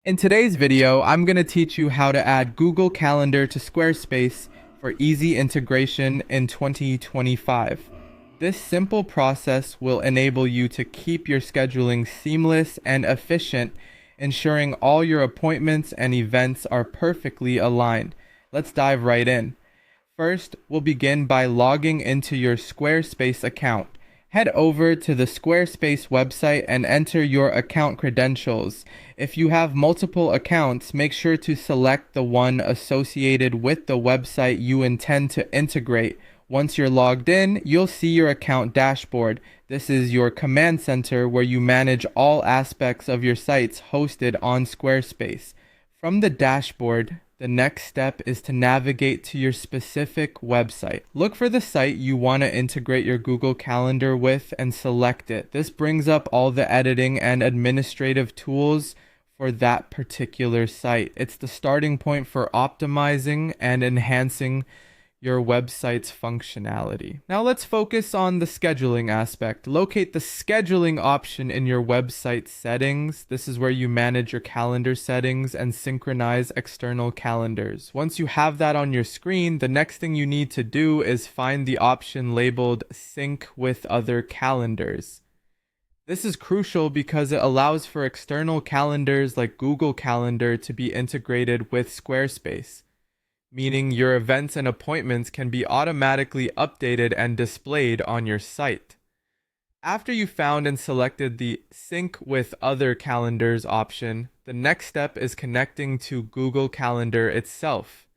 In today's video, I'm going to teach you how to add Google Calendar to Squarespace for easy integration in 2025. This simple process will enable you to keep your scheduling seamless and efficient, ensuring all your appointments and events are perfectly aligned. Let's dive right in. First, we'll begin by logging into your Squarespace account. Head over to the Squarespace website and enter your account credentials. If you have multiple accounts, make sure to select the one associated with the website you intend to integrate. Once you're logged in, you'll see your account dashboard. This is your command center where you manage all aspects of your sites hosted on Squarespace. From the dashboard, the next step is to navigate to your specific website. Look for the site you want to integrate your Google Calendar with and select it. This brings up all the editing and administrative tools for that particular site. It's the starting point for optimizing and enhancing your website's functionality. Now let's focus on the scheduling aspect. Locate the scheduling option in your website settings. This is where you manage your calendar settings and synchronize external calendars. Once you have that on your screen, the next thing you need to do is find the option labeled Sync with Other Calendars. This is crucial because it allows for external calendars like Google Calendar to be integrated with Squarespace, meaning your events and appointments can be automatically updated and displayed on your site. After you found and selected the Sync with Other Calendars option, the next step is connecting to Google Calendar itself.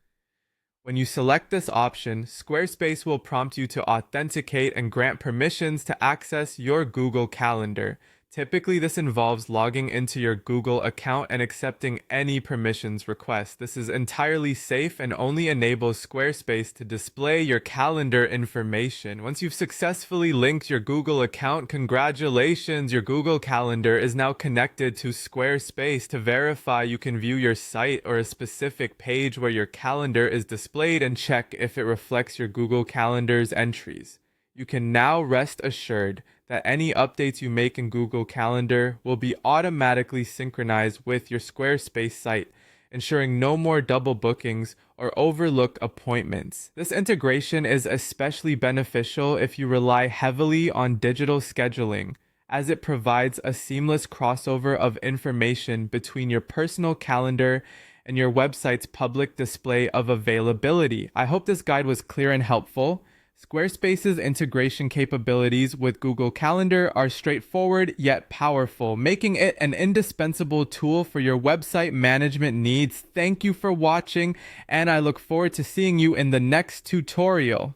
When you select this option, Squarespace will prompt you to authenticate and grant permissions to access your Google Calendar. Typically, this involves logging into your Google account and accepting any permissions request. This is entirely safe and only enables Squarespace to display your calendar information. Once you've successfully linked your Google account, congratulations! Your Google Calendar is now connected to Squarespace. To verify, you can view your site or a specific page where your calendar is displayed and check if it reflects your Google Calendar's entries. You can now rest assured that any updates you make in Google Calendar will be automatically synchronized with your Squarespace site, ensuring no more double bookings or overlooked appointments. This integration is especially beneficial if you rely heavily on digital scheduling, as it provides a seamless crossover of information between your personal calendar and your website's public display of availability. I hope this guide was clear and helpful. Squarespace's integration capabilities with Google Calendar are straightforward yet powerful, making it an indispensable tool for your website management needs. Thank you for watching, and I look forward to seeing you in the next tutorial.